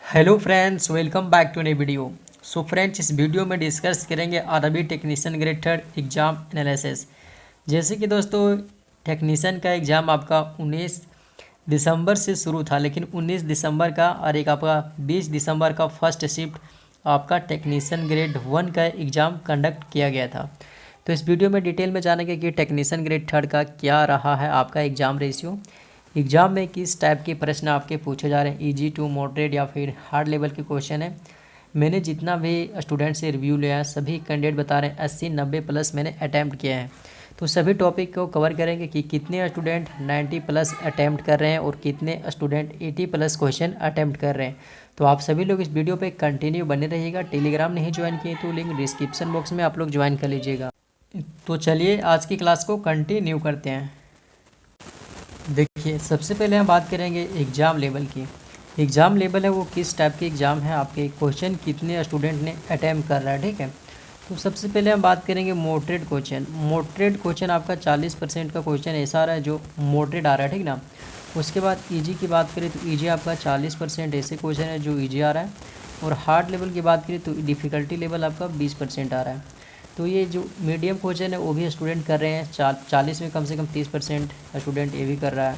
Hello friends, welcome back to नई video. So friends, इस video में डिस्कस करेंगे RRB technician grade third exam analysis. जैसे कि दोस्तों, टेक्नीशियन का एग्ज़ाम आपका 19 दिसंबर से शुरू था, लेकिन 19 दिसंबर का और एक आपका 20 दिसंबर का फर्स्ट शिफ्ट आपका टेक्नीशियन ग्रेड 1 का एग्ज़ाम कंडक्ट किया गया था। तो इस वीडियो में डिटेल में जानेंगे कि टेक्नीशियन ग्रेड थर्ड का क्या रहा है आपका एग्ज़ाम रेशियो, एग्ज़ाम में किस टाइप के प्रश्न आपके पूछे जा रहे हैं, इजी टू मॉडरेट या फिर हार्ड लेवल के क्वेश्चन है। मैंने जितना भी स्टूडेंट से रिव्यू लिया है, सभी कैंडिडेट बता रहे हैं 80-90 प्लस मैंने अटैम्प्ट किया है। तो सभी टॉपिक को कवर करेंगे कि कितने स्टूडेंट 90 प्लस अटैम्प्ट कर रहे हैं और कितने स्टूडेंट 80 प्लस क्वेश्चन अटैम्प्ट कर रहे हैं। तो आप सभी लोग इस वीडियो पे कंटिन्यू बने रहिएगा। टेलीग्राम नहीं ज्वाइन किए तो लिंक डिस्क्रिप्शन बॉक्स में आप लोग ज्वाइन कर लीजिएगा। तो चलिए आज की क्लास को कंटिन्यू करते हैं। देखिए, सबसे पहले हम बात करेंगे एग्ज़ाम लेवल की। एग्ज़ाम लेवल है वो किस टाइप के एग्ज़ाम है, आपके क्वेश्चन कितने स्टूडेंट ने अटैम्प्ट कर रहा है, ठीक है। तो सबसे पहले हम बात करेंगे मॉडरेट क्वेश्चन। मॉडरेट क्वेश्चन आपका 40% का क्वेश्चन ऐसा आ रहा है जो मॉडरेट आ रहा है, ठीक ना। उसके बाद ईजी की बात करें तो ईजी आपका 40% ऐसे क्वेश्चन है जो ईजी आ रहा है, और हार्ड लेवल की बात करें तो डिफ़िकल्टी लेवल आपका 20% आ रहा है। तो ये जो मीडियम क्वेश्चन है वो भी स्टूडेंट कर रहे हैं, 40 में कम से कम 30% स्टूडेंट ये भी कर रहा है।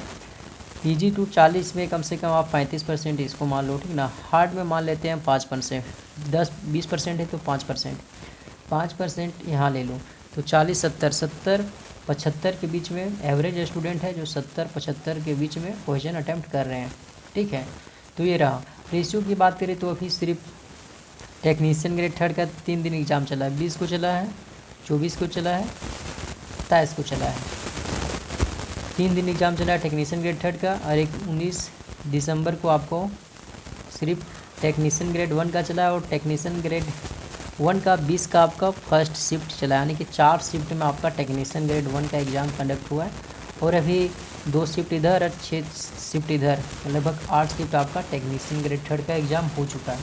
ईजी टू 40 में कम से कम आप 35% इसको मान लो, ठीक ना। हार्ड में मान लेते हैं 5%, 10-20% है तो 5% यहाँ ले लो। तो 40-70 के बीच में एवरेज स्टूडेंट है जो 70-75 के बीच में क्वेश्चन अटैम्प्ट कर रहे हैं, ठीक है। तो ये रहा। रेशियो की बात करें तो अभी सिर्फ टेक्नीशियन ग्रेड थर्ड का 3 दिन एग्ज़ाम चला है। 20 को चला है, 24 को चला है, 27 को चला है। 3 दिन एग्ज़ाम चला है टेक्नीशियन ग्रेड थर्ड का, और एक 19 दिसंबर को आपको सिर्फ टेक्नीशियन ग्रेड 1 का चला है, और टेक्नीशियन ग्रेड 1 का 20 का आपका फर्स्ट शिफ्ट चला है। यानी कि 4 शिफ्ट में आपका टेक्नीशियन ग्रेड 1 का एग्ज़ाम कंडक्ट हुआ है, और अभी 2 शिफ्ट इधर और 6 शिफ्ट इधर, लगभग 8 शिफ्ट आपका टेक्नीशियन ग्रेड थर्ड का एग्ज़ाम हो चुका है।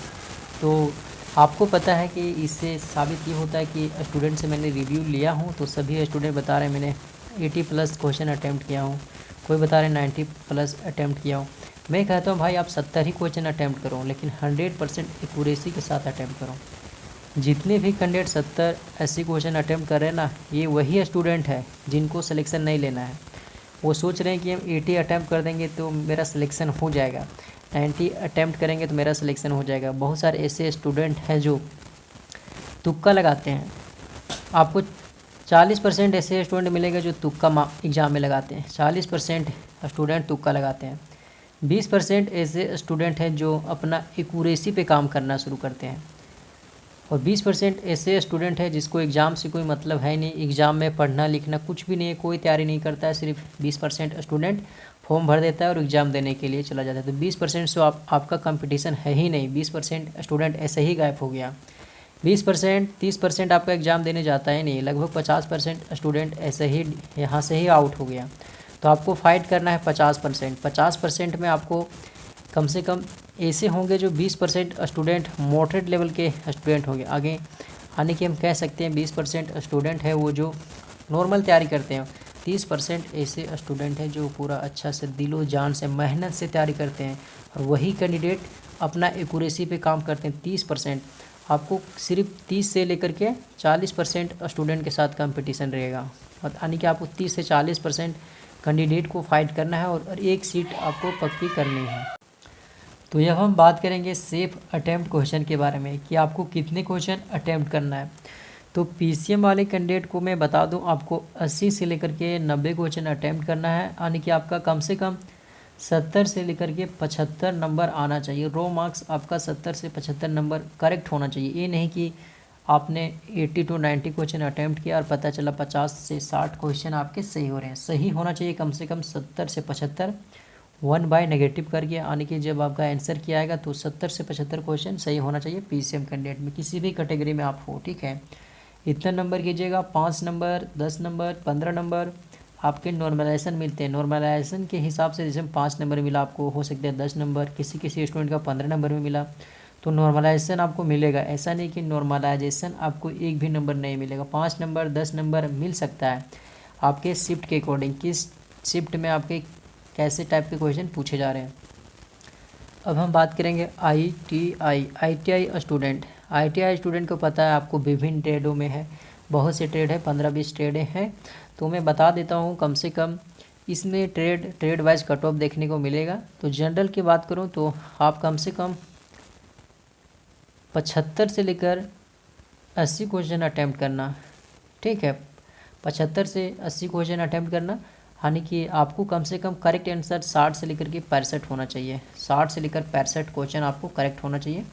तो आपको पता है कि इससे साबित ये होता है कि स्टूडेंट से मैंने रिव्यू लिया हूँ तो सभी स्टूडेंट बता रहे हैं मैंने 80 प्लस क्वेश्चन अटैम्प्ट किया हूँ, कोई बता रहे 90 प्लस अटैम्प्ट किया हूँ। मैं कहता हूँ भाई आप 70 ही क्वेश्चन अटैम्प्ट करो, लेकिन 100% एक्यूरेसी के साथ अटैम्प्ट करो। जितने भी कैंडिडेट 70-80 क्वेश्चन अटैम्प्ट कर रहे हैं ना, ये वही स्टूडेंट है जिनको सिलेक्शन नहीं लेना है। वो सोच रहे हैं कि हम 80 अटैम्प्ट कर देंगे तो मेरा सिलेक्शन हो जाएगा, 90 अटैम्प्ट करेंगे तो मेरा सिलेक्शन हो जाएगा। बहुत सारे ऐसे स्टूडेंट हैं जो तुक्का लगाते हैं। आपको 40% ऐसे स्टूडेंट मिलेंगे जो तुक्का एग्ज़ाम में लगाते हैं, 40% स्टूडेंट तुक्का लगाते हैं। 20% ऐसे स्टूडेंट हैं जो अपना एक्यूरेसी पे काम करना शुरू करते हैं, और 20% ऐसे स्टूडेंट हैं जिसको एग्ज़ाम से कोई मतलब है नहीं, एग्ज़ाम में पढ़ना लिखना कुछ भी नहीं है, कोई तैयारी नहीं करता है। सिर्फ 20% स्टूडेंट फॉर्म भर देता है और एग्ज़ाम देने के लिए चला जाता है। तो 20% से आपका कंपटीशन है ही नहीं, 20% स्टूडेंट ऐसे ही गायब हो गया। 20% 30% आपका एग्ज़ाम देने जाता ही नहीं, लगभग 50% स्टूडेंट ऐसे ही यहाँ से ही आउट हो गया। तो आपको फ़ाइट करना है 50% में आपको कम से कम ऐसे होंगे जो 20% स्टूडेंट मॉडरेट लेवल के स्टूडेंट होंगे। आगे आने की हम कह सकते हैं 20% स्टूडेंट है वो जो नॉर्मल तैयारी करते हैं, 30% ऐसे स्टूडेंट हैं जो पूरा अच्छा से दिलो जान से मेहनत से तैयारी करते हैं, और वही कैंडिडेट अपना एक्यूरेसी पे काम करते हैं। 30% आपको सिर्फ 30 से लेकर के 40% स्टूडेंट के साथ कंपटीशन रहेगा, यानी कि आपको 30 से 40% कैंडिडेट को फाइट करना है, और एक सीट आपको पक्की करनी है। तो यह हम बात करेंगे सेफ अटैम्प्ट क्वेश्चन के बारे में कि आपको कितने क्वेश्चन अटैम्प्ट करना है। तो पीसीएम वाले कैंडिडेट को मैं बता दूं, आपको 80 से लेकर के 90 क्वेश्चन अटैम्प्ट करना है, यानी कि आपका कम से कम 70 से लेकर के 75 नंबर आना चाहिए। रो मार्क्स आपका 70 से 75 नंबर करेक्ट होना चाहिए। ये नहीं कि आपने 80 to 90 क्वेश्चन अटैम्प्ट किया और पता चला 50 से 60 क्वेश्चन आपके सही हो रहे हैं। सही होना चाहिए कम से कम 70 से 75, 1 बाय नेगेटिव करके, यानी कि जब आपका आंसर किया आएगा तो 70 से 75 क्वेश्चन सही होना चाहिए पीसीएम कैंडिडेट में, किसी भी कैटेगरी में आप हो, ठीक है। इतना नंबर कीजिएगा, 5 नंबर, 10 नंबर, 15 नंबर आपके नॉर्मलाइजेशन मिलते हैं। नॉर्मलाइजेशन के हिसाब से जैसे 5 नंबर मिला आपको, हो सकता है 10 नंबर, किसी किसी स्टूडेंट का 15 नंबर में मिला, तो नॉर्मलाइजेशन आपको मिलेगा। ऐसा नहीं कि नॉर्मलाइजेशन आपको एक भी नंबर नहीं मिलेगा, 5 नंबर 10 नंबर मिल सकता है आपके शिफ्ट के अकॉर्डिंग, किस शिफ्ट में आपके कैसे टाइप के क्वेश्चन पूछे जा रहे हैं। अब हम बात करेंगे ITI स्टूडेंट। ITI स्टूडेंट को पता है आपको विभिन्न ट्रेडों में है, बहुत से ट्रेड है, 15-20 ट्रेडें हैं। तो मैं बता देता हूँ कम से कम इसमें ट्रेड वाइज कट ऑफ देखने को मिलेगा। तो जनरल की बात करूँ तो आप कम से कम 75 से लेकर 80 क्वेश्चन अटैम्प्ट करना, ठीक है। 75 से 80 क्वेश्चन अटैम्प्ट करना, यानी कि आपको कम से कम करेक्ट आंसर 60 से लेकर के 65 होना चाहिए। 60 से लेकर 65 क्वेश्चन आपको करेक्ट होना चाहिए।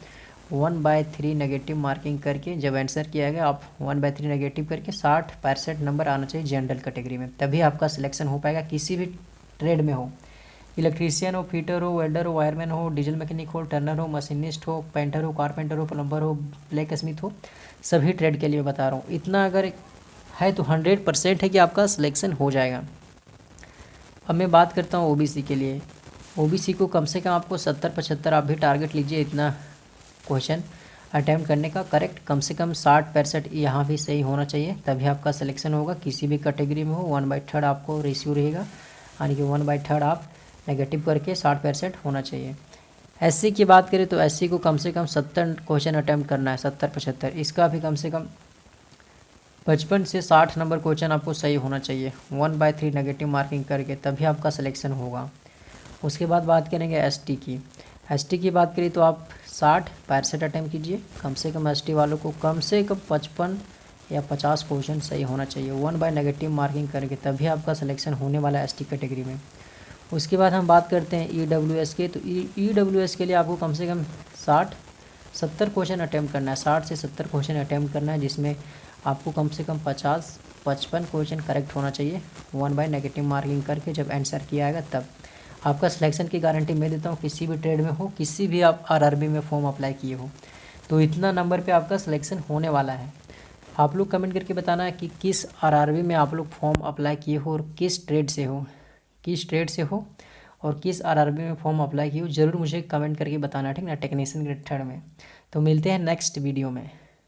1/3 नेगेटिव मार्किंग करके जब आंसर किया गया आप 1/3 नेगेटिव करके 60-65 नंबर आना चाहिए जनरल कैटेगरी में, तभी आपका सिलेक्शन हो पाएगा। किसी भी ट्रेड में हो, इलेक्ट्रीशियन हो, फिटर हो, वेल्डर हो, वायरमैन हो, डीजल मैकेनिक हो, टर्नर हो, मशीनिस्ट हो, पेंटर हो, कारपेंटर हो, प्लम्बर हो, ब्लैक स्मिथ हो, सभी ट्रेड के लिए बता रहा हूँ। इतना अगर है तो 100% है कि आपका सिलेक्शन हो जाएगा। अब मैं बात करता हूँ OBC के लिए। OBC को कम से कम आपको 70-75 आप भी टारगेट लीजिए इतना क्वेश्चन अटैम्प्ट करने का। करेक्ट कम से कम 60-65 यहाँ भी सही होना चाहिए, तभी आपका सिलेक्शन होगा। किसी भी कैटेगरी में हो 1/3 आपको रेशियो रहेगा, यानी कि 1/3 आप नेगेटिव करके 60-65 होना चाहिए। SC की बात करें तो SC को कम से कम 70 क्वेश्चन अटैम्प्ट करना है, 70-75। इसका भी कम से कम 55 से 60 नंबर क्वेश्चन आपको सही होना चाहिए, 1/3 नेगेटिव मार्किंग करके, तभी आपका सिलेक्शन होगा। उसके बाद बात करेंगे ST की। ST की बात करें तो आप 60-65 अटैम्प्ट कीजिए कम से कम। ST वालों को कम से कम 55 या 50 क्वेश्चन सही होना चाहिए, 1/3 नेगेटिव मार्किंग करके, तभी आपका सिलेक्शन होने वाला है ST कैटेगरी में। उसके बाद हम बात करते हैं EWS के। तो EWS के लिए आपको कम से कम 60-70 क्वेश्चन अटैम्प्ट करना है, 60 से 70 क्वेश्चन अटैम्प्ट करना है, जिसमें आपको कम से कम 50-55 क्वेश्चन करेक्ट होना चाहिए, 1/3 नेगेटिव मार्किंग करके जब आंसर किया आएगा तब आपका सिलेक्शन की गारंटी मैं देता हूँ। किसी भी ट्रेड में हो, किसी भी आप RRB में फॉर्म अप्लाई किए हो, तो इतना नंबर पे आपका सिलेक्शन होने वाला है। आप लोग कमेंट करके बताना है कि किस RRB में आप लोग फॉर्म अप्लाई किए हो और किस ट्रेड से हो, और किस RRB में फॉर्म अप्लाई किए हो, ज़रूर मुझे कमेंट करके बताना, ठीक ना, टेक्नीशियन ग्रेड 3 में। तो मिलते हैं नेक्स्ट वीडियो में।